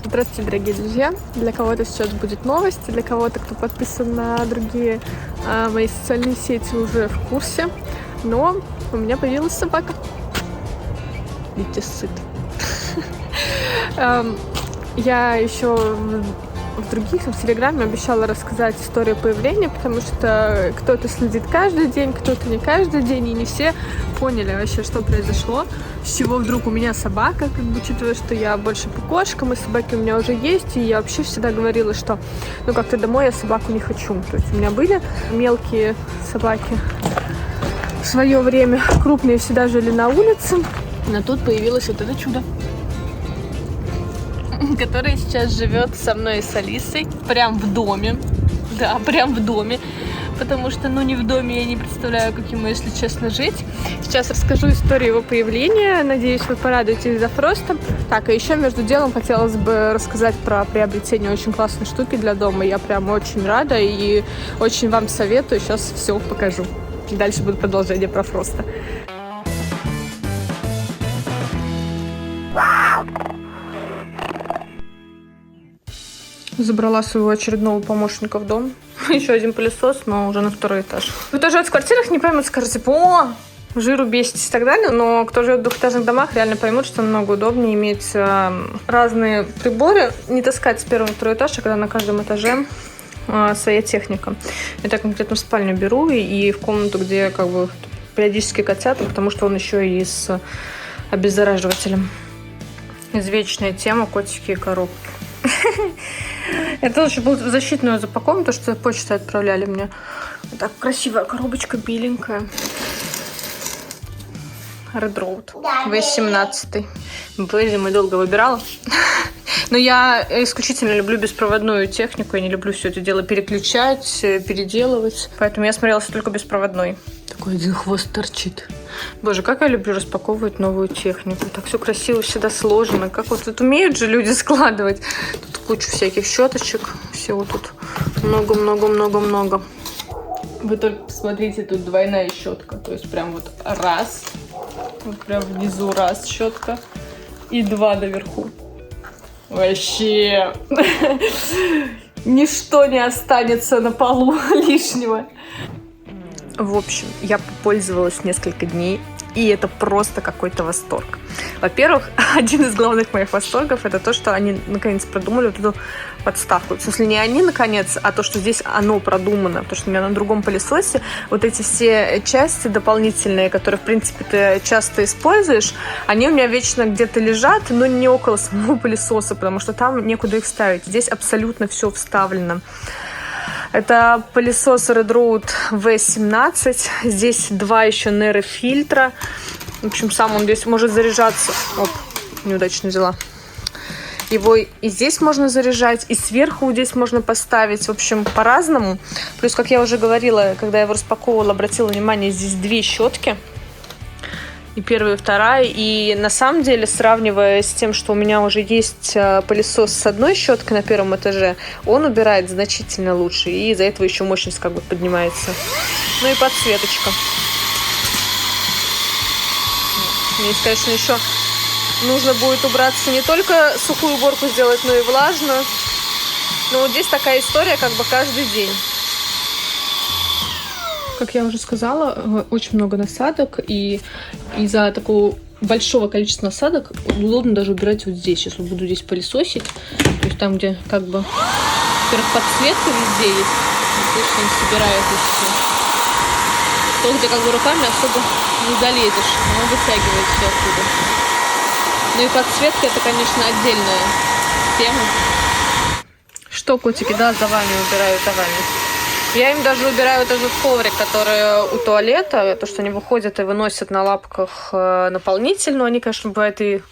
Здравствуйте, дорогие друзья! Для кого-то сейчас будет новость, для кого-то, кто подписан на другие мои социальные сети, уже в курсе. Но у меня появилась собака. Видите, сыт. Я еще в других, в Телеграме обещала рассказать историю появления, потому что кто-то следит каждый день, кто-то не каждый день, и не все поняли вообще, что произошло, с чего вдруг у меня собака, как бы, учитывая, что я больше по кошкам, и собаки у меня уже есть, и я вообще всегда говорила, что, как-то домой я собаку не хочу. То есть у меня были мелкие собаки в свое время, крупные всегда жили на улице, но тут появилось вот это чудо, который сейчас живет со мной и с Алисой прям в доме. Да, прям в доме. Потому что, не в доме я не представляю, как ему, если честно, жить. Сейчас расскажу историю его появления. Надеюсь, вы порадуетесь за Фроста. Так, и еще между делом хотелось бы рассказать про приобретение очень классной штуки для дома. Я прям очень рада и очень вам советую. Сейчас все покажу. Дальше будет продолжение про Фроста. Забрала своего очередного помощника в дом. Еще один пылесос, но уже на второй этаж. Кто живет в квартирах, не поймут, скажете, жиру беситесь и так далее. Но кто живет в двухэтажных домах, реально поймут, что намного удобнее иметь разные приборы. Не таскать с первого на второй этаж, а когда на каждом этаже своя техника. Я так конкретно в спальню беру и в комнату, где как бы периодически котята, потому что он еще и с обеззараживателем. Извечная тема котики и коробки. Это еще был защитную запаковку, то, что почтой отправляли мне. Вот так, красивая коробочка, беленькая. Red Road. V17. Мы долго выбирала. Но я исключительно люблю беспроводную технику. Я не люблю все это дело переключать, переделывать. Поэтому я смотрелась только беспроводной. Такой один хвост торчит. Боже, как я люблю распаковывать новую технику. Так все красиво, всегда сложно. Как вот тут умеют же люди складывать. Тут куча всяких щеточек. Всего тут много-много-много-много. Вы только посмотрите, тут двойная щетка. То есть прям вот раз. Вот прям внизу раз щетка. И два наверху. Вообще. Ничто не останется на полу лишнего. В общем, я попользовалась несколько дней, и это просто какой-то восторг. Во-первых, один из главных моих восторгов — это то, что они наконец продумали вот эту подставку. В смысле, не они наконец, а то, что здесь оно продумано. Потому что у меня на другом пылесосе вот эти все части дополнительные, которые, в принципе, ты часто используешь, они у меня вечно где-то лежат, но не около самого пылесоса, потому что там некуда их ставить. Здесь абсолютно все вставлено. Это пылесос Red Road V17. Здесь два еще нейрофильтра. В общем, сам он здесь может заряжаться. Оп, неудачно взяла. Его и здесь можно заряжать, и сверху здесь можно поставить. В общем, по-разному. Плюс, как я уже говорила, когда я его распаковывала, обратила внимание, здесь две щетки. И первая, и вторая. И на самом деле, сравнивая с тем, что у меня уже есть пылесос с одной щеткой на первом этаже, он убирает значительно лучше. И из-за этого еще мощность как бы поднимается. Ну и подсветочка. Здесь, конечно, еще нужно будет убраться, не только сухую уборку сделать, но и влажную. Но вот здесь такая история как бы каждый день. Как я уже сказала, очень много насадок, и из-за такого большого количества насадок удобно даже убирать вот здесь. Сейчас вот буду здесь пылесосить, то есть там, где как бы, во-первых, подсветка везде есть, слышно, он собирает и все. То, где как бы руками особо не залезешь, оно вытягивает все оттуда. Ну и подсветка — это, конечно, отдельная тема. Что, котики, да, за вами убираю, за вами. Я им даже убираю вот этот коврик, который у туалета, то, что они выходят и выносят на лапках наполнитель, но они, конечно, бывает и,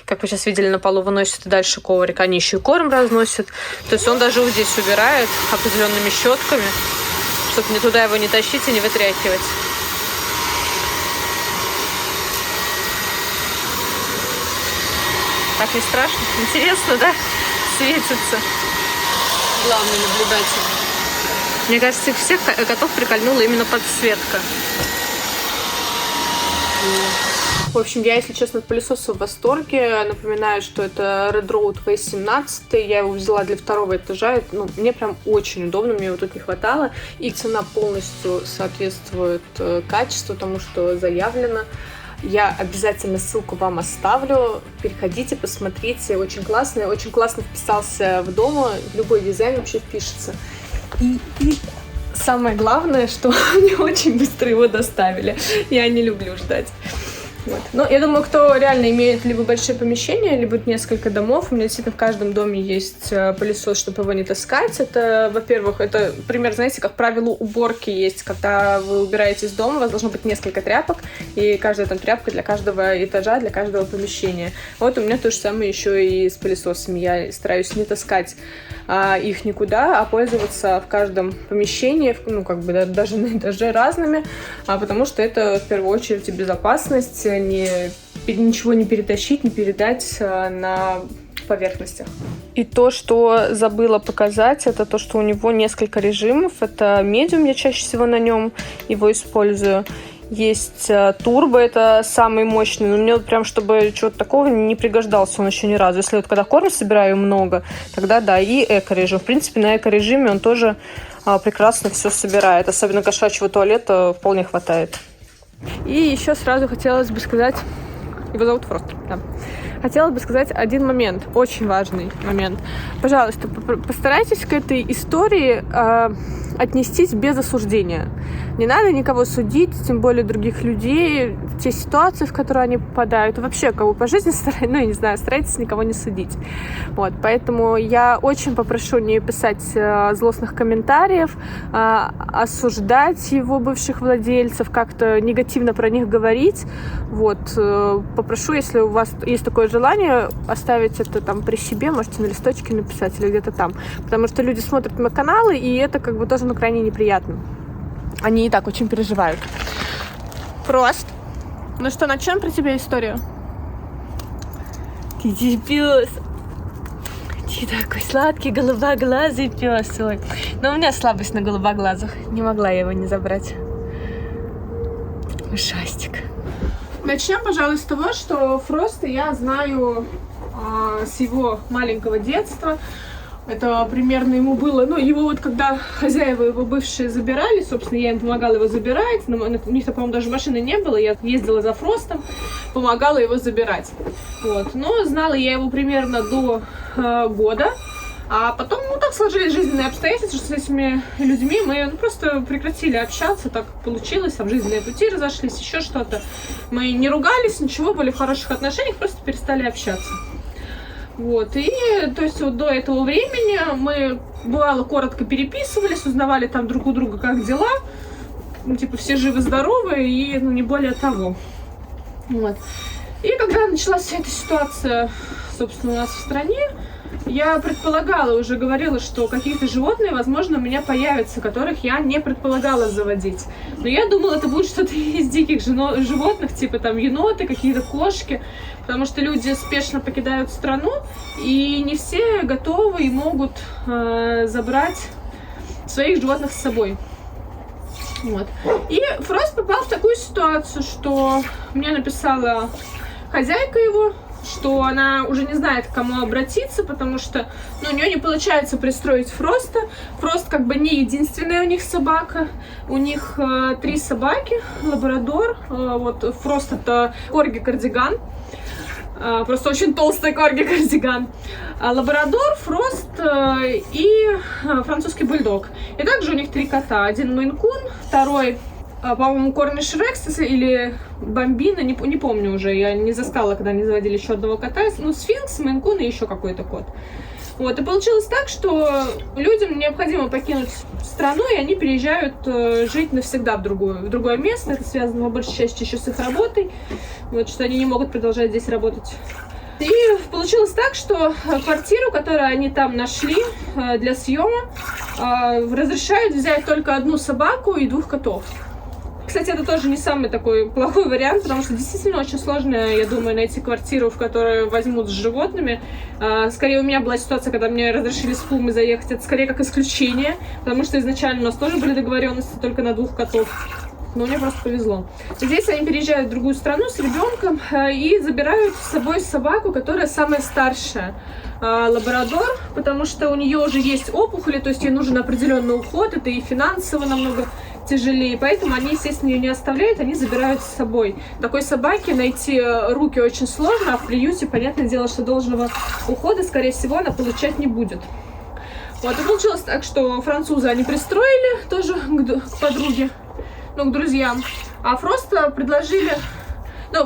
как вы сейчас видели, на полу выносят и дальше коврик, они еще и корм разносят. То есть он даже вот здесь убирает определенными щетками, чтобы мне туда его не тащить и не вытряхивать. Так не страшно? Интересно, да? Светится. Главный наблюдатель. Мне кажется, всех котов прикольнула именно подсветка. В общем, я, если честно, от пылесоса в восторге. Напоминаю, что это Red Road V17. Я его взяла для 2-го этажа. Ну, мне прям очень удобно, мне его тут не хватало. И цена полностью соответствует качеству, тому, что заявлено. Я обязательно ссылку вам оставлю. Переходите, посмотрите. Очень классно. Очень классно вписался в дом. Любой дизайн вообще впишется. И самое главное, что мне очень быстро его доставили. Я не люблю ждать. Вот. Но я думаю, кто реально имеет либо большие помещения, либо несколько домов, у меня действительно в каждом доме есть пылесос, чтобы его не таскать. Это, во-первых, это пример, знаете, как правило уборки есть, когда вы убираете из дома, у вас должно быть несколько тряпок, и каждая там тряпка для каждого этажа, для каждого помещения. Вот у меня то же самое еще и с пылесосами. Я стараюсь не таскать их никуда, а пользоваться в каждом помещении, ну, как бы даже на этаже разными, потому что это в первую очередь и безопасность, ничего не перетащить, не передать на поверхностях. И то, что забыла показать, это то, что у него несколько режимов. Это медиум, я чаще всего на нем его использую. Есть турбо, это самый мощный, но мне вот прям, чтобы чего-то такого не пригождался он еще ни разу. Если вот когда корм собираю много, тогда да, и эко-режим. В принципе, на эко-режиме он тоже прекрасно все собирает. Особенно кошачьего туалета вполне хватает. И еще сразу хотелось бы сказать... Его зовут Фрост, да. Хотела бы сказать один момент, очень важный момент. Пожалуйста, постарайтесь к этой истории отнестись без осуждения. Не надо никого судить, тем более других людей, те ситуации, в которые они попадают. И вообще, кого по жизни старайтесь никого не судить. Вот, поэтому я очень попрошу не писать злостных комментариев, осуждать его бывших владельцев, как-то негативно про них говорить. Вот, попрошу, если у вас есть такое желание, оставить это там при себе, можете на листочке написать или где-то там. Потому что люди смотрят мои каналы, и это как бы тоже крайне неприятно. Они и так очень переживают. Фрост. Ну что, начнем про тебя историю? Ты пес. Ты такой сладкий, голубоглазый пес. Ой. Но у меня слабость на голубоглазых. Не могла я его не забрать. Ушастик. Начнем, пожалуй, с того, что Фроста я знаю с его маленького детства. Это примерно ему было, его вот когда хозяева его бывшие забирали, собственно, я им помогала его забирать, но у них, по-моему, даже машины не было, я ездила за Фростом, помогала его забирать. Вот. Но знала я его примерно до года, а потом, так сложились жизненные обстоятельства, что с этими людьми мы просто прекратили общаться, так получилось, там жизненные пути разошлись, еще что-то. Мы не ругались, ничего, были в хороших отношениях, просто перестали общаться. Вот, и, то есть, вот до этого времени мы, бывало, коротко переписывались, узнавали там друг у друга, как дела, все живы-здоровы, и, не более того. Вот. И когда началась вся эта ситуация, собственно, у нас в стране, я предполагала, уже говорила, что какие-то животные, возможно, у меня появятся, которых я не предполагала заводить. Но я думала, это будет что-то из диких животных, типа там еноты, какие-то кошки, потому что люди спешно покидают страну, и не все готовы и могут забрать своих животных с собой. Вот. И Фрост попал в такую ситуацию, что мне написала хозяйка его, что она уже не знает, к кому обратиться, потому что у нее не получается пристроить Фроста. Фрост как бы не единственная у них собака. У них 3 собаки, лабрадор. Вот Фрост — это корги-кардиган. Просто очень толстый корги-кардиган. Лабрадор, Фрост и французский бульдог. И также у них 3 кота. Один мейн-кун, второй, по-моему, Корниш Рекс или Бомбина, не помню уже, я не застала, когда они заводили еще одного кота, Сфинкс, Мейн-кун и еще какой-то кот. Вот, и получилось так, что людям необходимо покинуть страну, и они переезжают жить навсегда в другое место. Это связано, по большей части, еще с их работой, вот, что они не могут продолжать здесь работать. И получилось так, что квартиру, которую они там нашли для съема, разрешают взять только 1 собаку и 2 котов. Кстати, это тоже не самый такой плохой вариант, потому что действительно очень сложно, я думаю, найти квартиру, в которую возьмут с животными. Скорее, у меня была ситуация, когда мне разрешили с Пумой заехать, это скорее как исключение, потому что изначально у нас тоже были договоренности только на 2 котов. но мне просто повезло. Здесь они переезжают в другую страну с ребенком и забирают с собой собаку, которая самая старшая. Лабрадор, потому что у нее уже есть опухоли, то есть ей нужен определенный уход, это и финансово намного тяжелее, поэтому они, естественно, ее не оставляют, они забирают с собой. Такой собаке найти руки очень сложно, а в приюте, понятное дело, что должного ухода, скорее всего, она получать не будет. Вот, и получилось так, что французы они пристроили тоже к подруге, к друзьям, а Фроста предложили...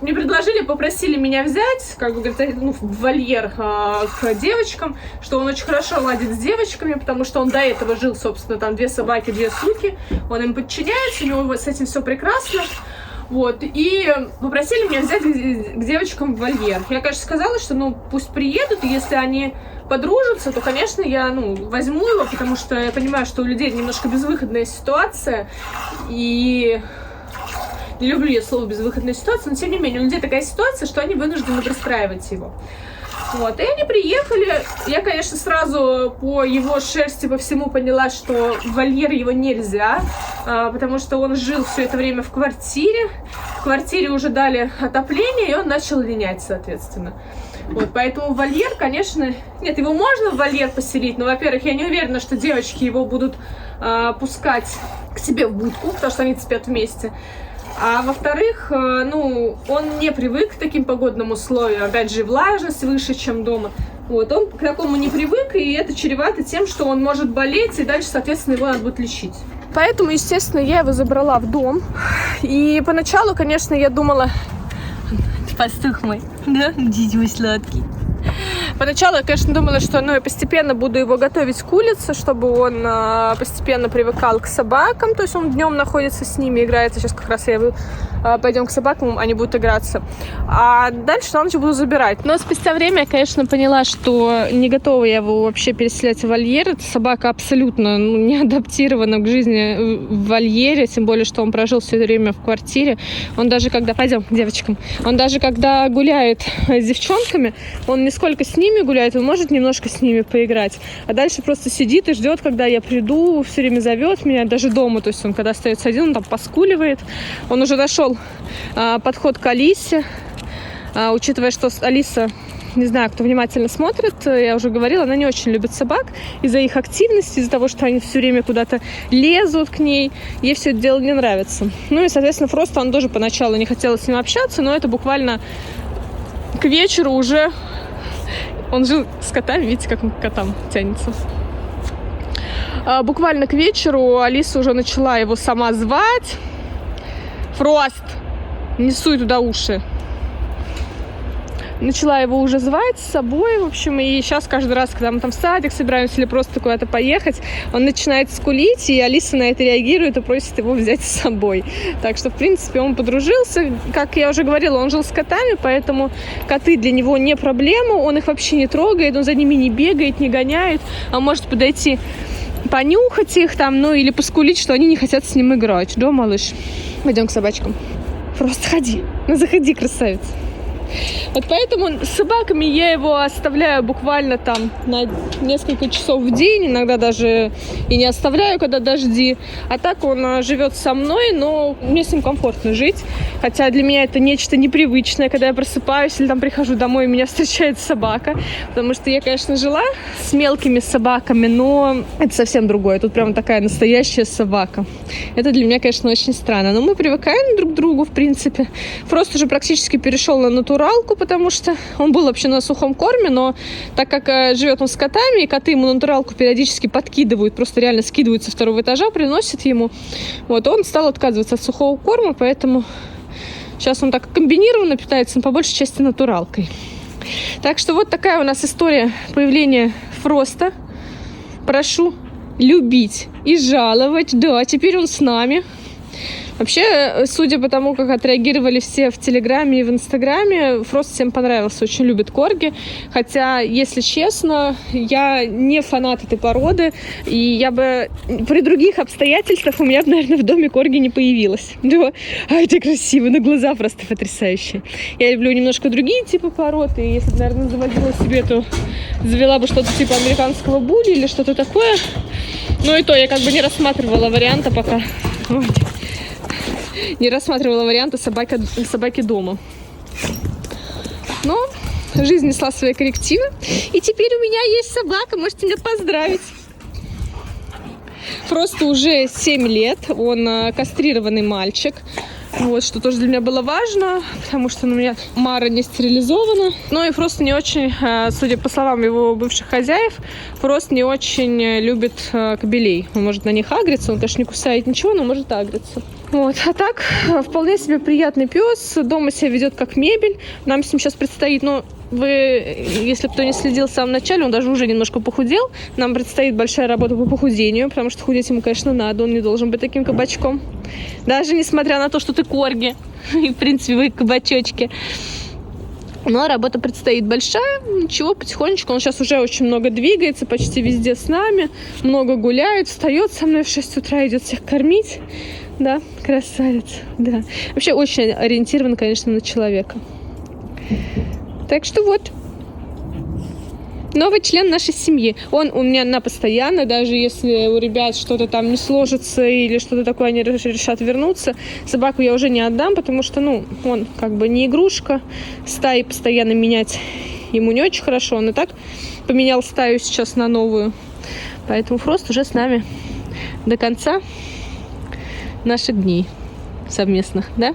не предложили, попросили меня взять, как бы, говорят, в вольер к девочкам, что он очень хорошо ладит с девочками, потому что он до этого жил, собственно, там 2 собаки, 2 суки, он им подчиняется, у него с этим все прекрасно. Вот, и попросили меня взять к девочкам в вольер. Я, конечно, сказала, что, пусть приедут, и если они подружатся, то, конечно, я, возьму его, потому что я понимаю, что у людей немножко безвыходная ситуация, и... Не люблю я слово «безвыходная ситуация», но тем не менее у людей такая ситуация, что они вынуждены пристраивать его. Вот, и они приехали. Я, конечно, сразу по его шерсти, по всему поняла, что в вольер его нельзя, потому что он жил все это время в квартире. В квартире уже дали отопление, и он начал линять, соответственно. Вот, поэтому вольер, конечно... Нет, его можно в вольер поселить, но, во-первых, я не уверена, что девочки его будут пускать к себе в будку, потому что они спят вместе. А во-вторых, он не привык к таким погодным условиям. Опять же, влажность выше, чем дома. Вот, он к такому не привык, и это чревато тем, что он может болеть, и дальше, соответственно, его надо будет лечить. Поэтому, естественно, я его забрала в дом. И поначалу, конечно, я думала... Пастух мой, да? Дядь мой сладкий. Поначалу я, конечно, думала, что я постепенно буду его готовить к улице, чтобы он постепенно привыкал к собакам. То есть он днем находится с ними, играется. Сейчас как раз пойдем к собакам, они будут играться. А дальше на ночь буду забирать. Но спустя время я, конечно, поняла, что не готова я его вообще переселять в вольер. Эта собака абсолютно не адаптирована к жизни в вольере, тем более, что он прожил все это время в квартире. Он даже когда... Пойдем к девочкам. Он даже когда гуляет с девчонками, он не сколько с ними гуляет, он может немножко с ними поиграть, а дальше просто сидит и ждет, когда я приду, все время зовет меня, даже дома, то есть он когда остается один, он там поскуливает. Он уже нашел подход к Алисе, учитывая, что Алиса, не знаю, кто внимательно смотрит, я уже говорила, она не очень любит собак из-за их активности, из-за того, что они все время куда-то лезут к ней, ей все это дело не нравится. И, соответственно, Фроста, он тоже поначалу не хотела с ним общаться, но это буквально к вечеру уже... Он жил с котами, видите, как он к котам тянется. Буквально к вечеру Алиса уже начала его сама звать. Фрост, не суй туда уши. Начала его уже звать с собой, в общем, и сейчас каждый раз, когда мы там в садик собираемся или просто куда-то поехать, он начинает скулить, и Алиса на это реагирует и просит его взять с собой. Так что, в принципе, он подружился. Как я уже говорила, он жил с котами, поэтому коты для него не проблема, он их вообще не трогает, он за ними не бегает, не гоняет, а может подойти понюхать их там, или поскулить, что они не хотят с ним играть. Да, малыш? Пойдем к собачкам. Просто ходи. Заходи, красавица. Вот поэтому с собаками я его оставляю буквально там на несколько часов в день, иногда даже и не оставляю, когда дожди. А так он живет со мной, но мне с ним комфортно жить. Хотя для меня это нечто непривычное, когда я просыпаюсь или там прихожу домой, и меня встречает собака. Потому что я, конечно, жила с мелкими собаками, но это совсем другое. Тут прям такая настоящая собака. Это для меня, конечно, очень странно. Но мы привыкаем друг к другу, в принципе. Фрост уже практически перешел на натуралку, потому что он был вообще на сухом корме, но так как живет он с котами, и коты ему натуралку периодически подкидывают, просто реально скидывают со 2-го этажа, приносят ему. Вот, он стал отказываться от сухого корма, поэтому сейчас он так комбинированно питается, но по большей части натуралкой. Так что вот такая у нас история появления Фроста. Прошу любить и жаловать. Да, теперь он с нами. Вообще, судя по тому, как отреагировали все в Телеграме и в Инстаграме, Фрост всем понравился, очень любит корги. Хотя, если честно, я не фанат этой породы, и я бы при других обстоятельствах у меня, наверное, в доме корги не появилось. Да, это красиво, на глаза просто потрясающие. Я люблю немножко другие типы пород, и если бы, наверное, заводила себе, то завела бы что-то типа американского булли или что-то такое. Но и то я как бы не рассматривала варианта пока. Вот. не рассматривала варианты собаки дома. Но жизнь несла свои коррективы. И теперь у меня есть собака, можете меня поздравить. Просто уже 7 лет, он кастрированный мальчик. Вот, что тоже для меня было важно, потому что у меня Мара не стерилизована. Ну и просто не очень, судя по словам его бывших хозяев, просто не очень любит кобелей. Он может на них агриться, он, конечно, не кусает ничего, но может агриться. Вот. А так, вполне себе приятный пес, дома себя ведет как мебель. Нам с ним сейчас предстоит, если кто не следил в самом начале, он даже уже немножко похудел. Нам предстоит большая работа по похудению, потому что худеть ему, конечно, надо, он не должен быть таким кабачком. Даже несмотря на то, что ты корги, и, в принципе, вы кабачочки. Но работа предстоит большая, ничего, потихонечку. Он сейчас уже очень много двигается, почти везде с нами, много гуляет, встает со мной в 6 утра, идет всех кормить. Да, красавец, да. Вообще очень ориентирован, конечно, на человека. Так что вот, новый член нашей семьи. Он у меня на постоянно, даже если у ребят что-то там не сложится или что-то такое, они решат вернуться. Собаку я уже не отдам, потому что, он как бы не игрушка. Стаи постоянно менять ему не очень хорошо. Он и так поменял стаю сейчас на новую. Поэтому Фрост уже с нами до конца наших дней совместных, да?